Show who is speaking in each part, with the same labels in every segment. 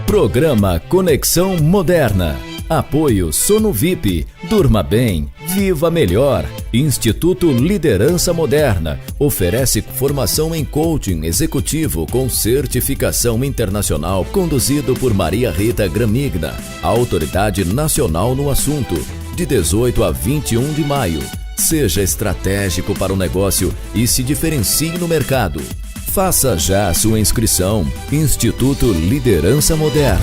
Speaker 1: Programa Conexão Moderna. Apoio Sono VIP. Durma bem, viva melhor. Instituto Liderança Moderna. Oferece formação em coaching executivo com certificação internacional, conduzido por Maria Rita Gramigna, autoridade nacional no assunto, de 18 a 21 de maio. Seja estratégico para o negócio e se diferencie no mercado. Faça já a sua inscrição. Instituto Liderança Moderna.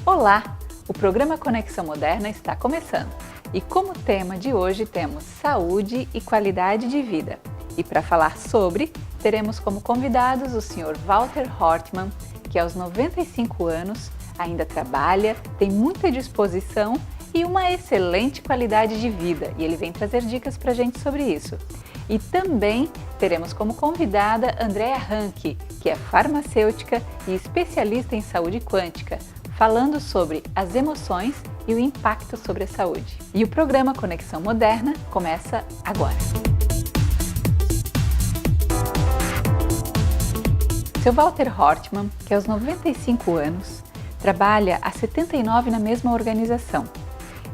Speaker 2: Olá! O programa Conexão Moderna está começando. E como tema de hoje temos saúde e qualidade de vida. E para falar sobre, teremos como convidados o Sr. Walter Hortmann, que aos 95 anos ainda trabalha, tem muita disposição e uma excelente qualidade de vida. E ele vem trazer dicas para a gente sobre isso. E também teremos como convidada Andrea Ranke, que é farmacêutica e especialista em saúde quântica, falando sobre as emoções e o impacto sobre a saúde. E o programa Conexão Moderna começa agora. Seu Walter Hortmann, que aos 95 anos, trabalha há 79 na mesma organização.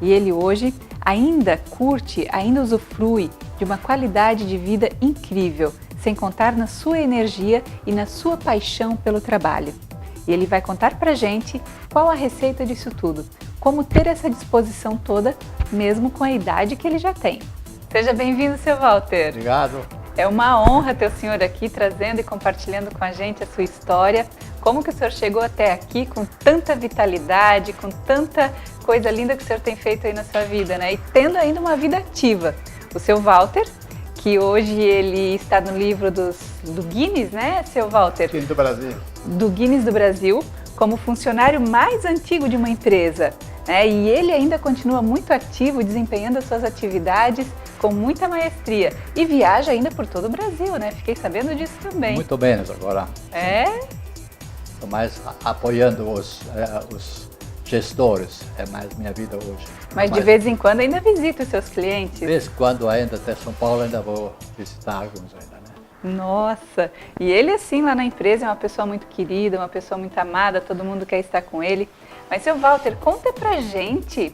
Speaker 2: E ele hoje ainda curte, ainda usufrui de uma qualidade de vida incrível, sem contar na sua energia e na sua paixão pelo trabalho. E ele vai contar pra gente qual a receita disso tudo, como ter essa disposição toda, mesmo com a idade que ele já tem. Seja bem-vindo, seu Walter.
Speaker 3: Obrigado.
Speaker 2: É uma honra ter o senhor aqui trazendo e compartilhando com a gente a sua história. Como que o senhor chegou até aqui com tanta vitalidade, com tanta coisa linda que o senhor tem feito aí na sua vida, né? E tendo ainda uma vida ativa. O seu Walter, que hoje ele está no livro do Guinness, né, seu Walter?
Speaker 3: Guinness do Brasil.
Speaker 2: Do Guinness do Brasil, como funcionário mais antigo de uma empresa. Né? E ele ainda continua muito ativo, desempenhando as suas atividades com muita maestria. E viaja ainda por todo o Brasil, né? Fiquei sabendo disso também.
Speaker 3: Muito menos agora.
Speaker 2: É?
Speaker 3: Estou mais apoiando os gestores, é mais minha vida hoje.
Speaker 2: Mas de vez em quando ainda visita os seus clientes?
Speaker 3: De vez em quando ainda, até São Paulo, ainda vou visitar alguns ainda, né?
Speaker 2: Nossa! E ele assim lá na empresa é uma pessoa muito querida, uma pessoa muito amada, todo mundo quer estar com ele. Mas, seu Walter, conta pra gente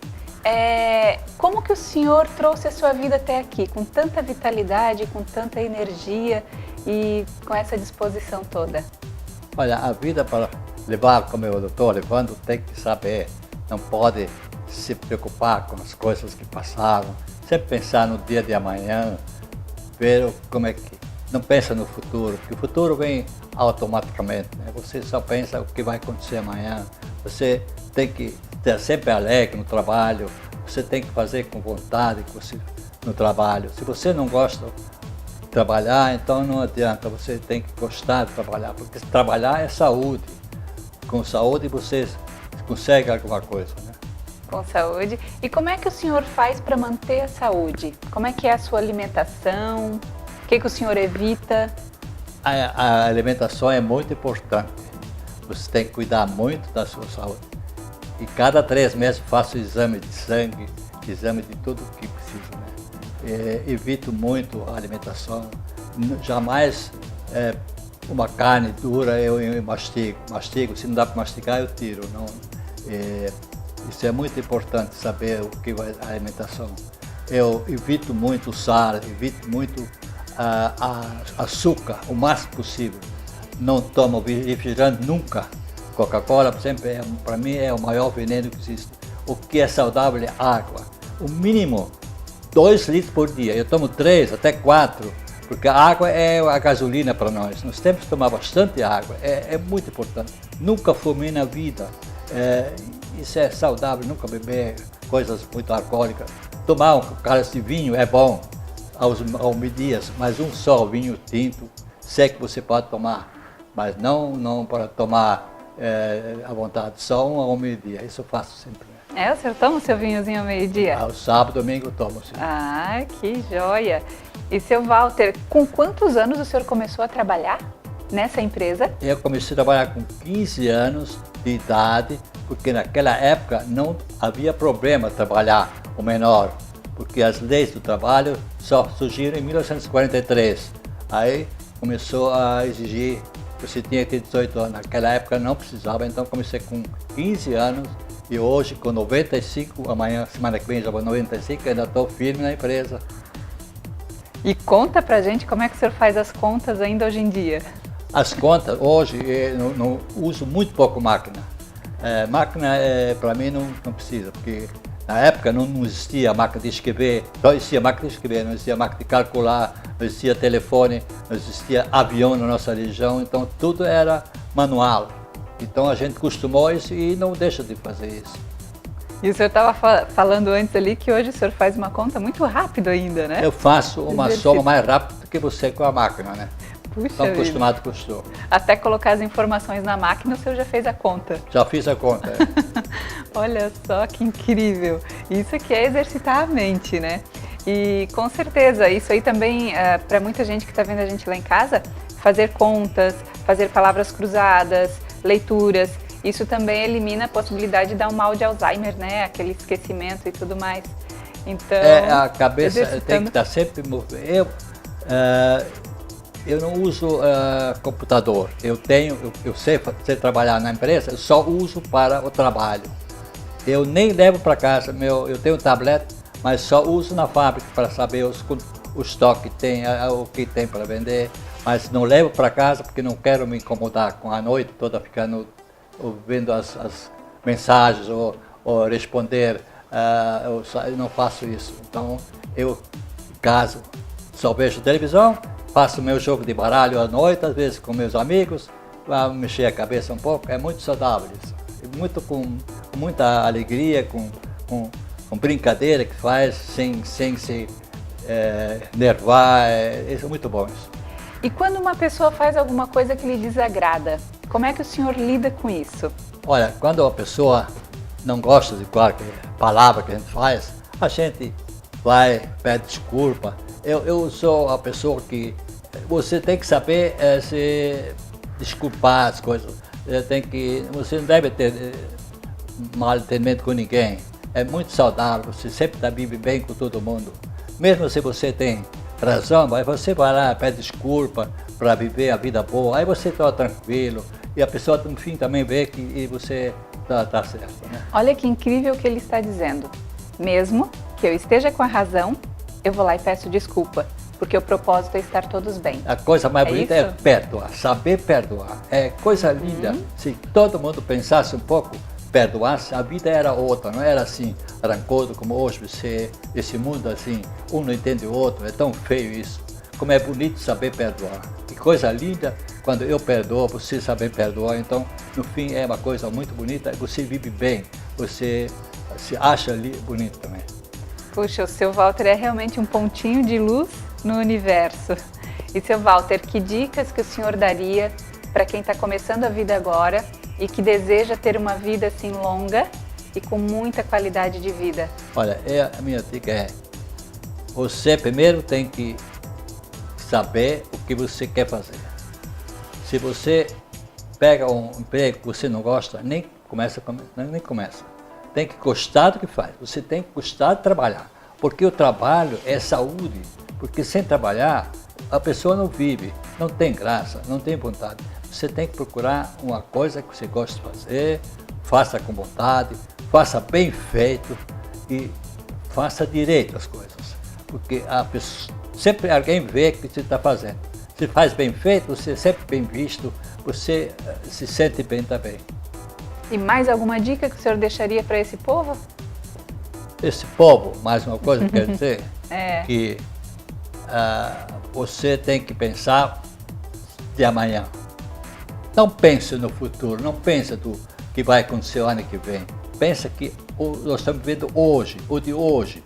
Speaker 2: como que o senhor trouxe a sua vida até aqui, com tanta vitalidade, com tanta energia e com essa disposição toda.
Speaker 3: Olha, a vida para levar, como eu estou levando, tem que saber, não pode se preocupar com as coisas que passaram, sempre pensar no dia de amanhã, ver como é que... Não pensa no futuro, porque o futuro vem automaticamente, né? Você só pensa o que vai acontecer amanhã. Você tem que estar sempre alegre no trabalho, você tem que fazer com vontade no trabalho. Se você não gosta de trabalhar, então não adianta, você tem que gostar de trabalhar, porque trabalhar é saúde. Com saúde você consegue alguma coisa, né?
Speaker 2: Com saúde. E como é que o senhor faz para manter a saúde? Como é que é a sua alimentação? O que o senhor evita?
Speaker 3: A alimentação é muito importante. Você tem que cuidar muito da sua saúde. E cada 3 meses faço exame de sangue, exame de tudo o que precisa, né? Evito muito a alimentação. Jamais uma carne dura eu mastigo. Se não dá para mastigar, eu tiro. Não, isso é muito importante, saber o que é a alimentação. Eu evito muito sal, evito muito açúcar, o máximo possível. Não tomo refrigerante nunca. Coca-Cola, por exemplo, para mim é o maior veneno que existe. O que é saudável é água. O mínimo 2 litros por dia. Eu tomo 3 até 4, porque a água é a gasolina para nós. Nós temos que tomar bastante água. É muito importante. Nunca fumei na vida. Isso é saudável, nunca beber coisas muito alcoólicas. Tomar um cálice de vinho é bom aos medias, mas um só vinho tinto, sei que você pode tomar, mas não para tomar à vontade, só um ao meio-dia. Isso eu faço sempre.
Speaker 2: É, o senhor toma o seu vinhozinho ao meio-dia?
Speaker 3: Ao sábado, domingo, tomo sim.
Speaker 2: Ah, que joia! E seu Walter, com quantos anos o senhor começou a trabalhar nessa empresa?
Speaker 3: Eu comecei a trabalhar com 15 anos de idade, porque naquela época não havia problema trabalhar o menor, porque as leis do trabalho só surgiram em 1943. Aí começou a exigir que você tinha que ter 18 anos. Naquela época não precisava, então comecei com 15 anos e hoje com 95, amanhã, semana que vem já vou 95, ainda estou firme na empresa.
Speaker 2: E conta pra gente como é que o senhor faz as contas ainda hoje em dia.
Speaker 3: As contas, hoje eu não uso muito pouco máquina. Máquina para mim não precisa, porque na época não existia máquina de escrever, só existia máquina de escrever, não existia máquina de calcular, não existia telefone, não existia avião na nossa região, então tudo era manual. Então a gente acostumou isso e não deixa de fazer isso.
Speaker 2: E o senhor estava falando antes ali que hoje o senhor faz uma conta muito rápido ainda, né?
Speaker 3: Eu faço uma soma mais rápida do que você com a máquina, né?
Speaker 2: Puxa
Speaker 3: Estou
Speaker 2: vida.
Speaker 3: acostumado com isso.
Speaker 2: Até colocar as informações na máquina, o senhor já fez a conta.
Speaker 3: Já fiz a conta.
Speaker 2: Olha só que incrível. Isso aqui é exercitar a mente, né? E com certeza, isso aí também, para muita gente que está vendo a gente lá em casa, fazer contas, fazer palavras cruzadas, leituras, isso também elimina a possibilidade de dar um mal de Alzheimer, né? Aquele esquecimento e tudo mais. Então,
Speaker 3: A cabeça tem que estar sempre movendo. Eu não uso computador. Eu sei trabalhar na empresa, eu só uso para o trabalho. Eu nem levo para casa, eu tenho um tablet, mas só uso na fábrica para saber o estoque que tem, o que tem para vender, mas não levo para casa porque não quero me incomodar com a noite toda ficando vendo as mensagens ou responder. Eu não faço isso. Então eu, caso só vejo televisão, faço meu jogo de baralho à noite, às vezes com meus amigos, para mexer a cabeça um pouco. É muito saudável isso. Muito com muita alegria, com brincadeira que faz, sem se nervar. Isso é muito bom isso.
Speaker 2: E quando uma pessoa faz alguma coisa que lhe desagrada, como é que o senhor lida com isso?
Speaker 3: Olha, quando a pessoa não gosta de qualquer palavra que a gente faz, a gente vai, pede desculpa. Eu sou a pessoa que você tem que saber se desculpar as coisas. Você não deve ter mal entendimento com ninguém. É muito saudável, você sempre vive bem com todo mundo. Mesmo se você tem razão, aí você vai lá, pede desculpa para viver a vida boa, aí você está tranquilo e a pessoa no fim também vê que você está certo, né?
Speaker 2: Olha que incrível o que ele está dizendo. Mesmo que eu esteja com a razão, eu vou lá e peço desculpa, porque o propósito é estar todos bem.
Speaker 3: A coisa mais bonita é
Speaker 2: isso?
Speaker 3: perdoar, saber perdoar. É coisa linda. Se todo mundo pensasse um pouco, perdoasse, a vida era outra, não era assim, rancoroso como hoje, esse mundo assim, um não entende o outro, é tão feio isso. Como é bonito saber perdoar. Que coisa linda quando eu perdoo, você saber perdoar. Então, no fim, é uma coisa muito bonita, você vive bem, você se acha ali bonito também.
Speaker 2: Puxa, o seu Walter é realmente um pontinho de luz no universo. E seu Walter, que dicas que o senhor daria para quem está começando a vida agora e que deseja ter uma vida assim longa e com muita qualidade de vida?
Speaker 3: Olha, a minha dica é, você primeiro tem que saber o que você quer fazer. Se você pega um emprego que você não gosta, nem começa. Tem que gostar do que faz, você tem que gostar de trabalhar, porque o trabalho é saúde, porque sem trabalhar a pessoa não vive, não tem graça, não tem vontade. Você tem que procurar uma coisa que você gosta de fazer, faça com vontade, faça bem feito e faça direito as coisas, porque sempre alguém vê o que você está fazendo. Se faz bem feito, você é sempre bem visto, você se sente bem também.
Speaker 2: E mais alguma dica que o senhor deixaria para esse povo?
Speaker 3: Esse povo, mais uma coisa que eu quero dizer, que você tem que pensar de amanhã. Não pense no futuro, não pense do que vai acontecer o ano que vem. Pensa que nós estamos vivendo hoje, o de hoje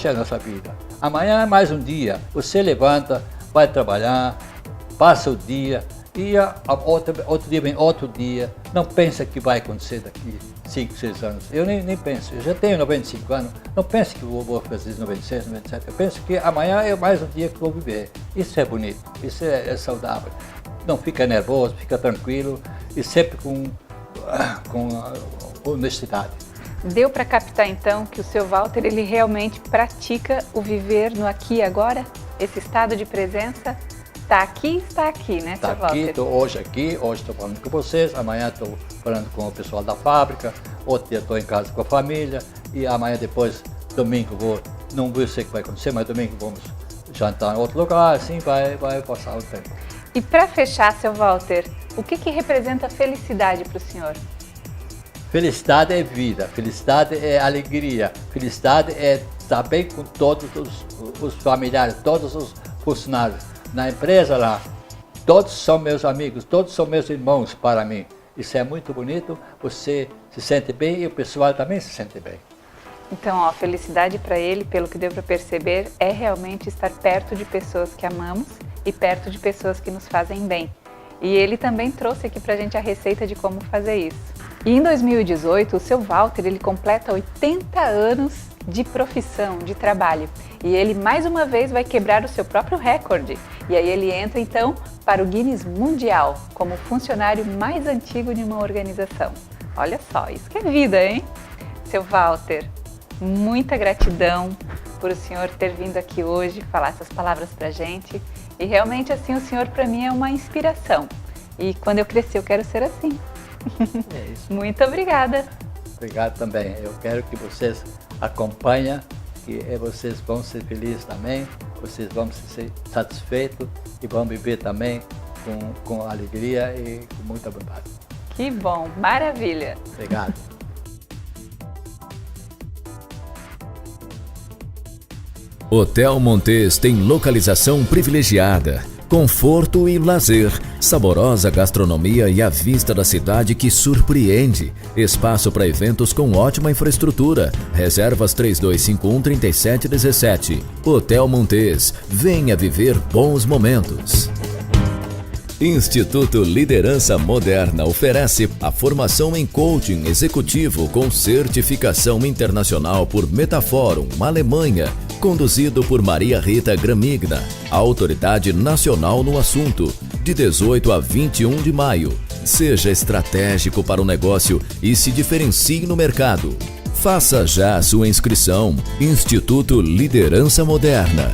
Speaker 3: é a nossa vida. Amanhã é mais um dia, você levanta, vai trabalhar, passa o dia, e outro dia vem outro dia. Não pensa que vai acontecer daqui 5, 6 anos. Eu nem penso, eu já tenho 95 anos, não penso que eu vou fazer 96, 97, eu penso que amanhã é mais um dia que eu vou viver. Isso é bonito, isso é saudável. Não fica nervoso, fica tranquilo e sempre com honestidade.
Speaker 2: Deu para captar então que o seu Walter ele realmente pratica o viver no aqui e agora? Esse estado de presença está aqui, né, seu Walter?
Speaker 3: Estou aqui, hoje estou falando com vocês, amanhã estou falando com o pessoal da fábrica, outro dia estou em casa com a família e amanhã depois, domingo, não sei o que vai acontecer, mas domingo vamos jantar em outro lugar, assim vai passar o tempo.
Speaker 2: E para fechar, seu Walter, o que representa felicidade para o senhor?
Speaker 3: Felicidade é vida, felicidade é alegria, felicidade é estar bem com todos os familiares, todos os funcionários. Na empresa lá, todos são meus amigos, todos são meus irmãos para mim. Isso é muito bonito, você se sente bem e o pessoal também se sente bem.
Speaker 2: Então, ó, felicidade para ele, pelo que deu para perceber, é realmente estar perto de pessoas que amamos e perto de pessoas que nos fazem bem. E ele também trouxe aqui para a gente a receita de como fazer isso. E em 2018, o seu Walter ele completa 80 anos de profissão, de trabalho. E ele mais uma vez vai quebrar o seu próprio recorde. E aí ele entra então para o Guinness Mundial como funcionário mais antigo de uma organização. Olha só, isso que é vida, hein? Seu Walter, muita gratidão por o senhor ter vindo aqui hoje falar essas palavras pra gente. E realmente assim o senhor para mim é uma inspiração. E quando eu crescer eu quero ser assim.
Speaker 3: É isso.
Speaker 2: Muito obrigada.
Speaker 3: Obrigado também. Eu quero que vocês acompanhem, que vocês vão ser felizes também, vocês vão ser satisfeitos e vão viver também com alegria e com muita vontade.
Speaker 2: Que bom, maravilha.
Speaker 3: Obrigado.
Speaker 1: Hotel Montes tem localização privilegiada, conforto e lazer, saborosa gastronomia e a vista da cidade que surpreende. Espaço para eventos com ótima infraestrutura. Reservas 3251-3717. Hotel Montes. Venha viver bons momentos. Instituto Liderança Moderna oferece a formação em coaching executivo com certificação internacional por Metaforum, Alemanha, conduzido por Maria Rita Gramigna, autoridade nacional no assunto, de 18 a 21 de maio. Seja estratégico para o negócio e se diferencie no mercado. Faça já a sua inscrição. Instituto Liderança Moderna.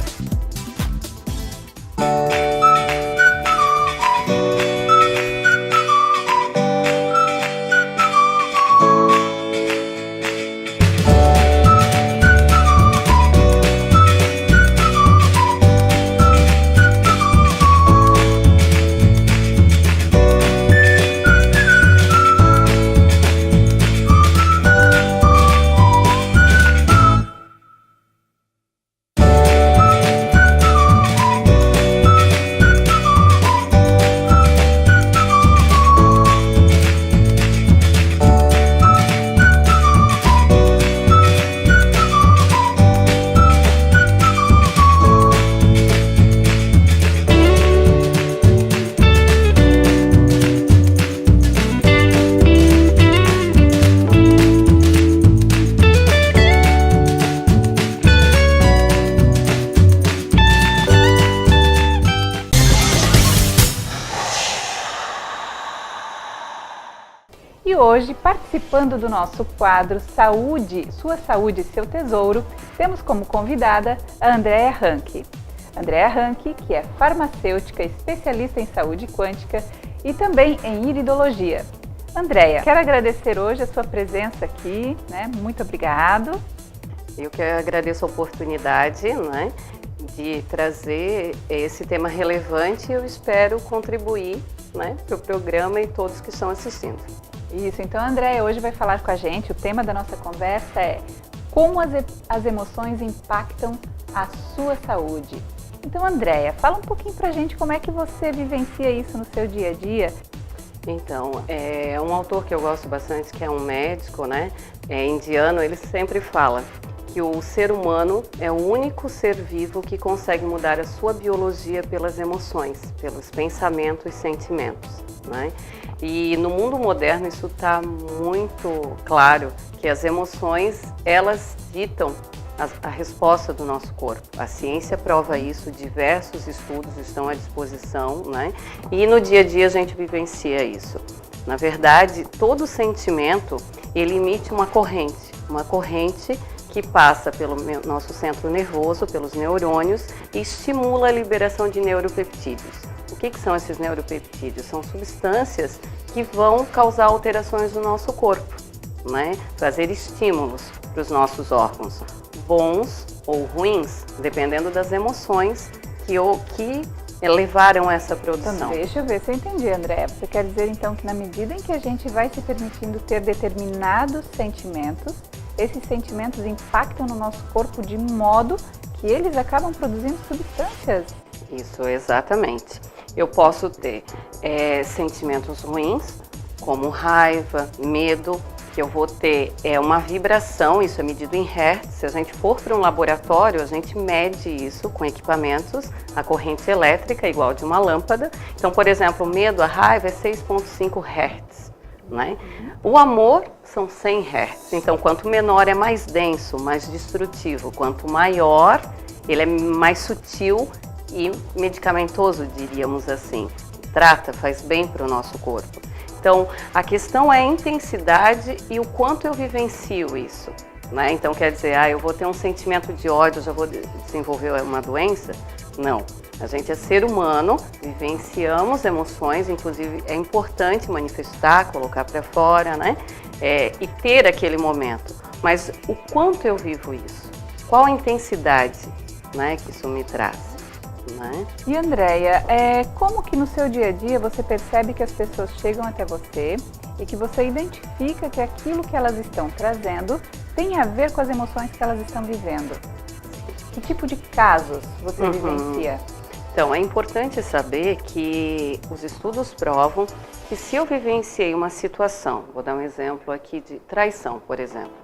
Speaker 2: E hoje, participando do nosso quadro Saúde, Sua Saúde, Seu Tesouro, temos como convidada a Andréa Ranke. Andréa Ranke, que é farmacêutica, especialista em saúde quântica e também em iridologia. Andréa, quero agradecer hoje a sua presença aqui, né? Muito obrigado.
Speaker 4: Eu que agradeço a oportunidade, né, de trazer esse tema relevante e eu espero contribuir, né, para o programa e todos que estão assistindo.
Speaker 2: Isso, então a Andréa hoje vai falar com a gente, o tema da nossa conversa é como as emoções impactam a sua saúde. Então Andréa, fala um pouquinho pra gente como é que você vivencia isso no seu dia a dia.
Speaker 4: Então, um autor que eu gosto bastante, que é um médico, né, indiano, ele sempre fala que o ser humano é o único ser vivo que consegue mudar a sua biologia pelas emoções, pelos pensamentos e sentimentos, né? E no mundo moderno isso está muito claro, que as emoções, elas ditam a resposta do nosso corpo. A ciência prova isso, diversos estudos estão à disposição, né? E no dia a dia a gente vivencia isso. Na verdade, todo sentimento, ele emite uma corrente que passa pelo nosso centro nervoso, pelos neurônios, e estimula a liberação de neuropeptídeos. O que são esses neuropeptídeos? São substâncias que vão causar alterações no nosso corpo, né? Trazer estímulos para os nossos órgãos, bons ou ruins, dependendo das emoções que levaram essa produção.
Speaker 2: Então, deixa eu ver se eu entendi, André. Você quer dizer então que na medida em que a gente vai se permitindo ter determinados sentimentos, esses sentimentos impactam no nosso corpo de modo que eles acabam produzindo substâncias?
Speaker 4: Isso, exatamente. Eu posso ter sentimentos ruins, como raiva, medo, que eu vou ter uma vibração, isso é medido em Hertz. Se a gente for para um laboratório, a gente mede isso com equipamentos, a corrente elétrica igual de uma lâmpada. Então, por exemplo, o medo, a raiva é 6,5 Hertz, né? O amor são 100 Hertz. Então, quanto menor é mais denso, mais destrutivo. Quanto maior, ele é mais sutil e medicamentoso, diríamos assim. Trata, faz bem para o nosso corpo. Então, a questão é a intensidade e o quanto eu vivencio isso, né? Então, quer dizer, eu vou ter um sentimento de ódio, já vou desenvolver uma doença? Não. A gente é ser humano, vivenciamos emoções, inclusive é importante manifestar, colocar para fora, né? E ter aquele momento. Mas o quanto eu vivo isso? Qual a intensidade, né, que isso me traz? Né?
Speaker 2: E Andréia, como que no seu dia a dia você percebe que as pessoas chegam até você e que você identifica que aquilo que elas estão trazendo tem a ver com as emoções que elas estão vivendo? Que tipo de casos você vivencia?
Speaker 4: Então, é importante saber que os estudos provam que se eu vivenciei uma situação, vou dar um exemplo aqui de traição, por exemplo,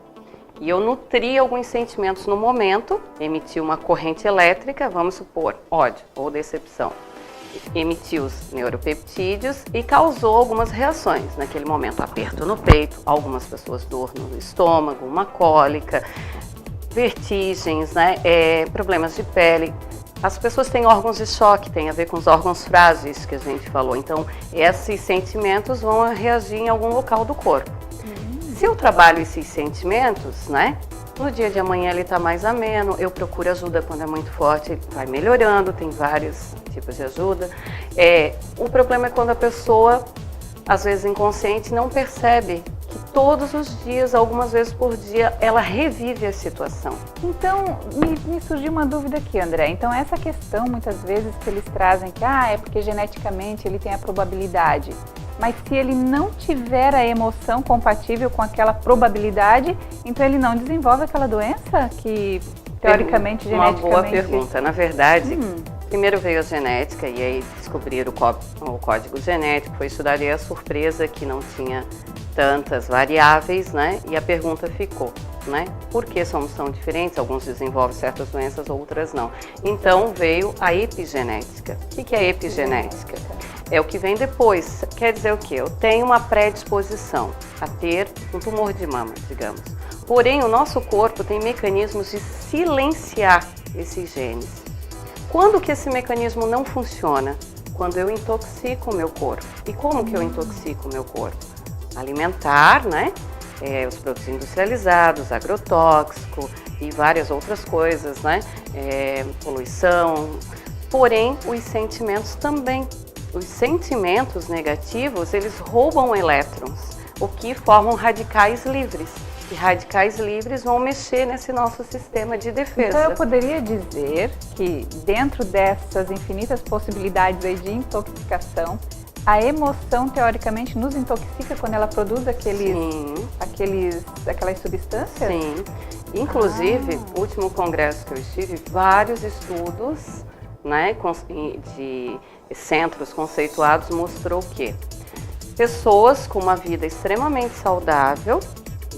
Speaker 4: e eu nutri alguns sentimentos no momento, emiti uma corrente elétrica, vamos supor, ódio ou decepção. Emitiu os neuropeptídeos e causou algumas reações naquele momento. Aperto no peito, algumas pessoas dor no estômago, uma cólica, vertigens, né? Problemas de pele. As pessoas têm órgãos de choque, tem a ver com os órgãos frágeis que a gente falou. Então, esses sentimentos vão reagir em algum local do corpo. Se eu trabalho esses sentimentos, né, no dia de amanhã ele está mais ameno, eu procuro ajuda quando é muito forte, vai melhorando, tem vários tipos de ajuda. O problema é quando a pessoa, às vezes inconsciente, não percebe que todos os dias, algumas vezes por dia, ela revive a situação.
Speaker 2: Então, me surgiu uma dúvida aqui, André. Então, essa questão, muitas vezes, que eles trazem que é porque geneticamente ele tem a probabilidade. Mas se ele não tiver a emoção compatível com aquela probabilidade, então ele não desenvolve aquela doença que, teoricamente, geneticamente...
Speaker 4: Uma boa pergunta. Na verdade, primeiro veio a genética e aí descobriram o código genético, foi estudar e a surpresa que não tinha tantas variáveis, né? E a pergunta ficou, né? Por que somos tão diferentes? Alguns desenvolvem certas doenças, outras não. Então veio a epigenética. O que é epigenética? É o que vem depois. Quer dizer o quê? Eu tenho uma predisposição a ter um tumor de mama, digamos. Porém, o nosso corpo tem mecanismos de silenciar esses genes. Quando que esse mecanismo não funciona? Quando eu intoxico o meu corpo. E como que eu intoxico o meu corpo? Alimentar, né? Os produtos industrializados, agrotóxico e várias outras coisas, né? Poluição. Porém, os sentimentos também. Os sentimentos negativos, eles roubam elétrons, o que formam radicais livres. E radicais livres vão mexer nesse nosso sistema de defesa.
Speaker 2: Então eu poderia dizer que dentro dessas infinitas possibilidades aí de intoxicação, a emoção teoricamente nos intoxica quando ela produz aquelas substâncias?
Speaker 4: Sim. Inclusive, no último congresso que eu estive, vários estudos, né, de centros conceituados mostrou que pessoas com uma vida extremamente saudável,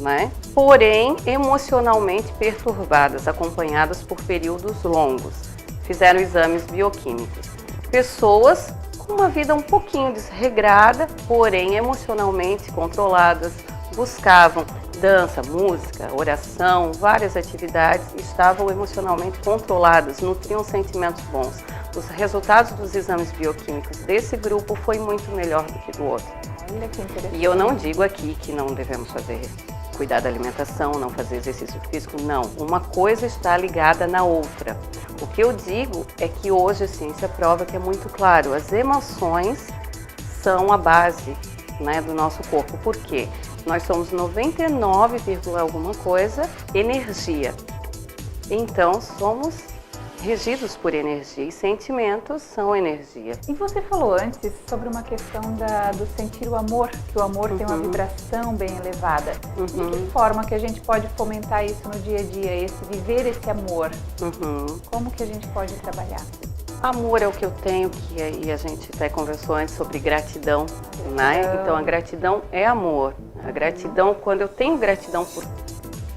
Speaker 4: né? Porém emocionalmente perturbadas, acompanhadas por períodos longos. Fizeram exames bioquímicos. Pessoas com uma vida um pouquinho desregrada, porém emocionalmente controladas, buscavam dança, música, oração, várias atividades, estavam emocionalmente controladas, nutriam sentimentos bons. Os resultados dos exames bioquímicos desse grupo foi muito melhor do que do outro.
Speaker 2: Olha que interessante.
Speaker 4: E eu não digo aqui que não devemos cuidar da alimentação, não fazer exercício físico, não. Uma coisa está ligada na outra. O que eu digo é que hoje a ciência prova que é muito claro, as emoções são a base, né, do nosso corpo. Por quê? Nós somos 99, alguma coisa energia. Então somos regidos por energia e sentimentos são energia.
Speaker 2: E você falou antes sobre uma questão do sentir o amor, que o amor tem uma vibração bem elevada. De que forma que a gente pode fomentar isso no dia a dia, viver esse amor? Como que a gente pode trabalhar?
Speaker 4: Amor é o que eu tenho, e a gente até conversou antes sobre gratidão, né? Então a gratidão é amor. A gratidão, quando eu tenho gratidão por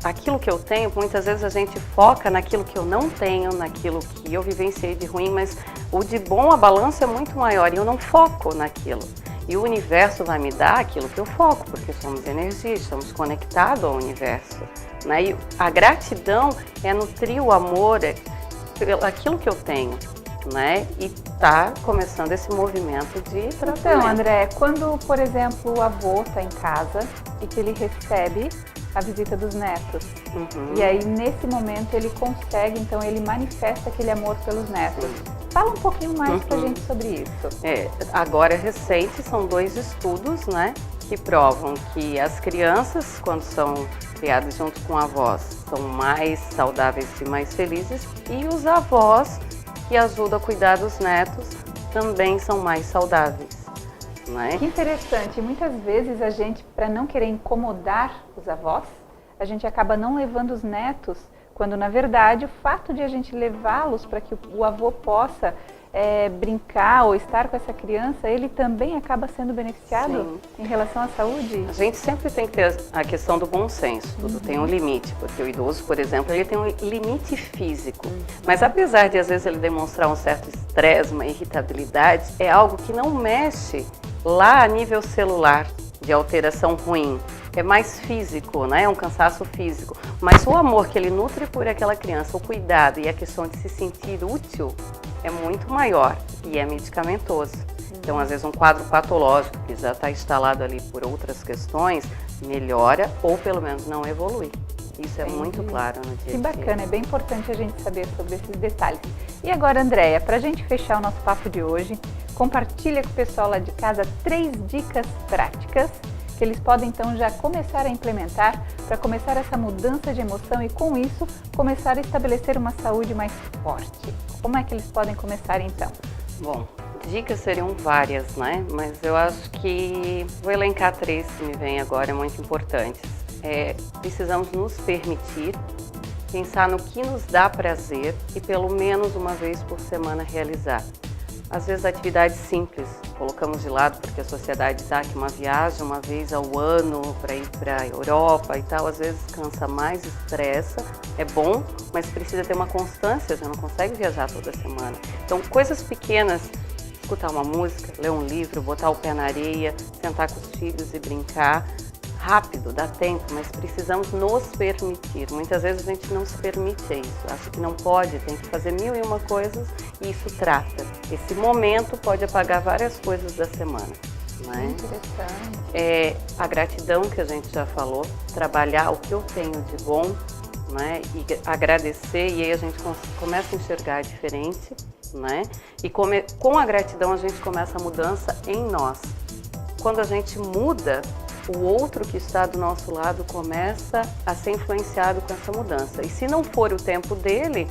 Speaker 4: aquilo que eu tenho, muitas vezes a gente foca naquilo que eu não tenho, naquilo que eu vivenciei de ruim, mas o de bom, a balança é muito maior e eu não foco naquilo. E o universo vai me dar aquilo que eu foco, porque somos energia, estamos conectados ao universo, né? E a gratidão é nutrir o amor pelo aquilo que eu tenho, né? E tá começando esse movimento de tratamento.
Speaker 2: Então, André, quando, por exemplo, o avô está em casa e que ele recebe a visita dos netos, e aí nesse momento ele consegue, então ele manifesta aquele amor pelos netos. Fala um pouquinho mais pra gente sobre isso.
Speaker 4: Agora recente, são 2 estudos, né, que provam que as crianças, quando são criadas junto com avós, são mais saudáveis e mais felizes, e os avós que ajudam a cuidar dos netos também são mais saudáveis, né?
Speaker 2: Que interessante. Muitas vezes a gente, para não querer incomodar os avós, a gente acaba não levando os netos, quando na verdade o fato de a gente levá-los para que o avô possa brincar ou estar com essa criança, ele também acaba sendo beneficiado em relação à saúde?
Speaker 4: A gente sempre tem que ter a questão do bom senso, tudo tem um limite, porque o idoso, por exemplo, ele tem um limite físico, mas apesar de às vezes ele demonstrar um certo estresse, uma irritabilidade, é algo que não mexe lá a nível celular, de alteração ruim, é mais físico, né? É um cansaço físico, mas o amor que ele nutre por aquela criança, o cuidado e a questão de se sentir útil é muito maior e é medicamentoso. Então, às vezes, um quadro patológico que já está instalado ali por outras questões, melhora ou pelo menos não evolui. Isso é muito claro no dia a dia.
Speaker 2: Que bacana, é bem importante a gente saber sobre esses detalhes. E agora, Andréia, para a gente fechar o nosso papo de hoje, compartilha com o pessoal lá de casa 3 dicas práticas que eles podem então já começar a implementar para começar essa mudança de emoção e com isso começar a estabelecer uma saúde mais forte. Como é que eles podem começar então?
Speaker 4: Bom, dicas seriam várias, né? Mas eu acho que vou elencar 3 que me vêm agora, muito importantes. Precisamos nos permitir pensar no que nos dá prazer e pelo menos uma vez por semana realizar. Às vezes atividades simples, colocamos de lado porque a sociedade diz que uma viagem uma vez ao ano para ir para a Europa e tal, às vezes cansa mais, estressa, é bom, mas precisa ter uma constância, você não consegue viajar toda semana. Então coisas pequenas, escutar uma música, ler um livro, botar o pé na areia, sentar com os filhos e brincar, rápido, dá tempo, mas precisamos nos permitir. Muitas vezes a gente não se permite isso, acha que não pode, tem que fazer 1001 coisas e isso trata. Esse momento pode apagar várias coisas da semana. Né?
Speaker 2: Interessante.
Speaker 4: A gratidão que a gente já falou, trabalhar o que eu tenho de bom, né? E agradecer, e aí a gente começa a enxergar diferente, né? E com a gratidão a gente começa a mudança em nós. Quando a gente muda, o outro que está do nosso lado começa a ser influenciado com essa mudança. E se não for o tempo dele,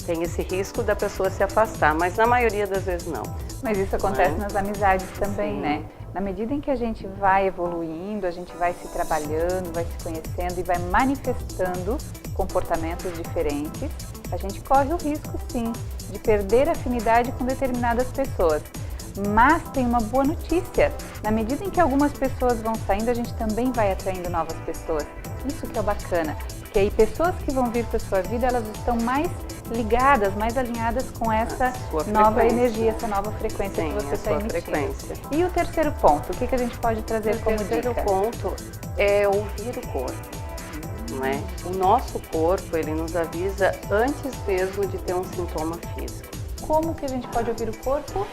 Speaker 4: tem esse risco da pessoa se afastar, mas na maioria das vezes não.
Speaker 2: Mas isso acontece nas amizades também, né? Na medida em que a gente vai evoluindo, a gente vai se trabalhando, vai se conhecendo e vai manifestando comportamentos diferentes, a gente corre o risco, sim, de perder afinidade com determinadas pessoas. Mas tem uma boa notícia, na medida em que algumas pessoas vão saindo, a gente também vai atraindo novas pessoas. Isso que é o bacana, porque aí pessoas que vão vir para a sua vida, elas estão mais ligadas, mais alinhadas com essa nova energia, essa nova frequência. Sim, que você está emitindo. Frequência. E o terceiro ponto, o que a gente pode trazer como dica? O terceiro ponto é ouvir o corpo. Não é? O nosso corpo, ele nos avisa antes mesmo de ter um sintoma físico. Como que a gente pode ouvir o corpo?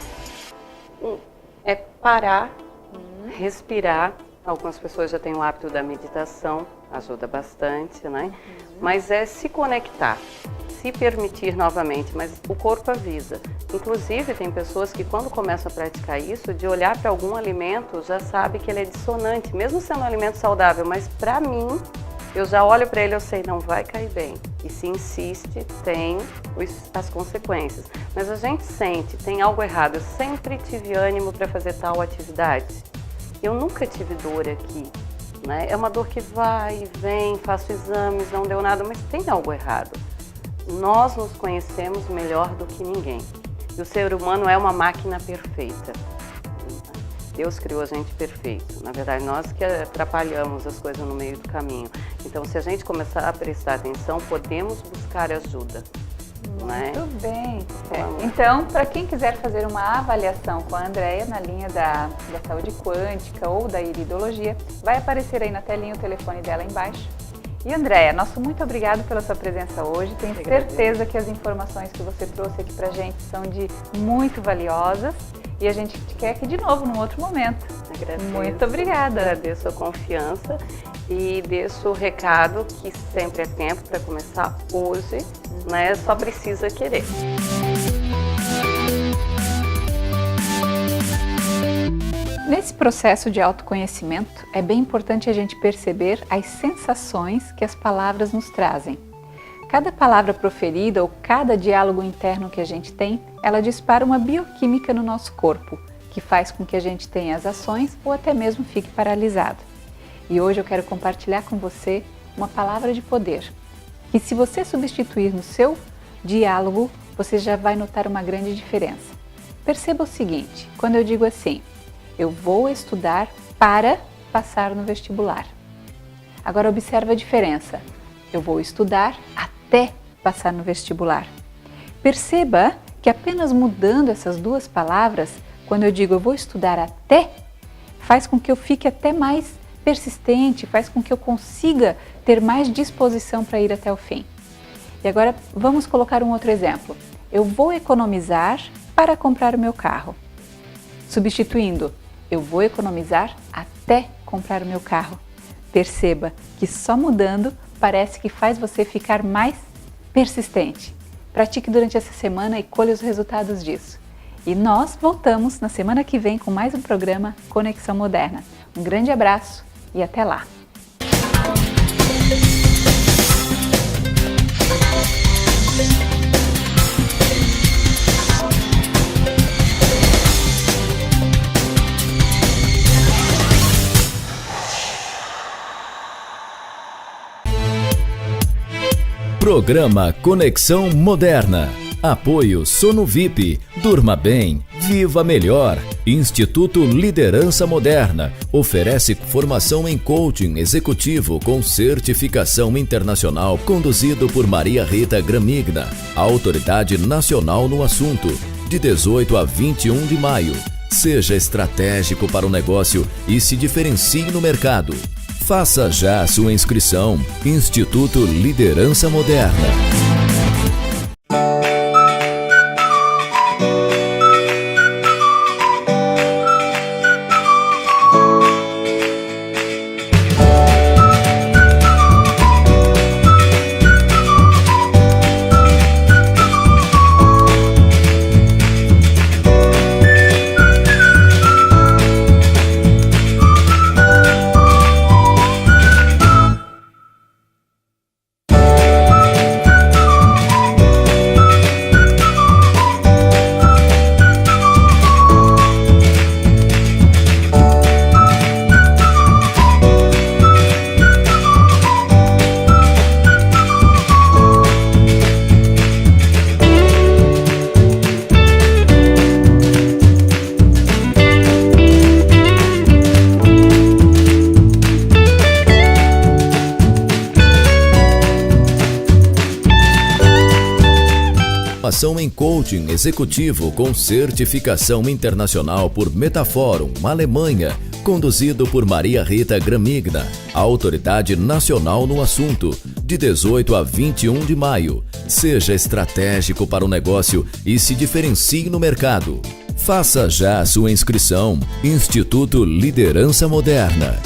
Speaker 2: É parar, respirar. Algumas pessoas já têm o hábito da meditação, ajuda bastante, né? Mas é se conectar, se permitir novamente, mas o corpo avisa. Inclusive, tem pessoas que quando começam a praticar isso, de olhar para algum alimento, já sabe que ele é dissonante, mesmo sendo um alimento saudável, mas para mim, eu já olho para ele, eu sei, não vai cair bem. E se insiste, tem as consequências. Mas a gente sente, tem algo errado, eu sempre tive ânimo para fazer tal atividade. Eu nunca tive dor aqui, né? É uma dor que vai e vem, faço exames, não deu nada, mas tem algo errado. Nós nos conhecemos melhor do que ninguém. E o ser humano é uma máquina perfeita. Deus criou a gente perfeito. Na verdade, nós que atrapalhamos as coisas no meio do caminho. Então, se a gente começar a prestar atenção, podemos buscar ajuda. Muito bem. Então, para quem quiser fazer uma avaliação com a Andréia na linha da saúde quântica ou da iridologia, vai aparecer aí na telinha o telefone dela embaixo. E Andréia, nosso muito obrigado pela sua presença hoje. Tenho certeza que as informações que você trouxe aqui para a gente são de muito valiosas. E a gente te quer aqui de novo num outro momento.
Speaker 4: Agradeço.
Speaker 2: Muito obrigada.
Speaker 4: Agradeço a confiança e deixo o recado que sempre é tempo para começar hoje, né? Só precisa querer.
Speaker 2: Nesse processo de autoconhecimento, é bem importante a gente perceber as sensações que as palavras nos trazem. Cada palavra proferida ou cada diálogo interno que a gente tem, ela dispara uma bioquímica no nosso corpo, que faz com que a gente tenha as ações ou até mesmo fique paralisado. E hoje eu quero compartilhar com você uma palavra de poder, que se você substituir no seu diálogo, você já vai notar uma grande diferença. Perceba o seguinte, quando eu digo assim, eu vou estudar para passar no vestibular. Agora observe a diferença, eu vou estudar até passar no vestibular. Perceba que apenas mudando essas duas palavras, quando eu digo eu vou estudar até, faz com que eu fique até mais persistente, faz com que eu consiga ter mais disposição para ir até o fim. E agora vamos colocar um outro exemplo. Eu vou economizar para comprar o meu carro. Substituindo, eu vou economizar até comprar o meu carro. Perceba que só mudando parece que faz você ficar mais persistente. Pratique durante essa semana e colhe os resultados disso. E nós voltamos na semana que vem com mais um programa Conexão Moderna. Um grande abraço e até lá!
Speaker 1: Programa Conexão Moderna. Apoio Sono VIP. Durma bem. Viva melhor. Instituto Liderança Moderna. Oferece formação em coaching executivo com certificação internacional, conduzido por Maria Rita Gramigna, autoridade nacional no assunto, de 18 a 21 de maio. Seja estratégico para o negócio e se diferencie no mercado. Faça já a sua inscrição. Instituto Liderança Moderna. formação em coaching executivo com certificação internacional por Metaforum, Alemanha, conduzido por Maria Rita Gramigna, autoridade nacional no assunto, de 18 a 21 de maio. Seja estratégico para o negócio e se diferencie no mercado. Faça já a sua inscrição. Instituto Liderança Moderna.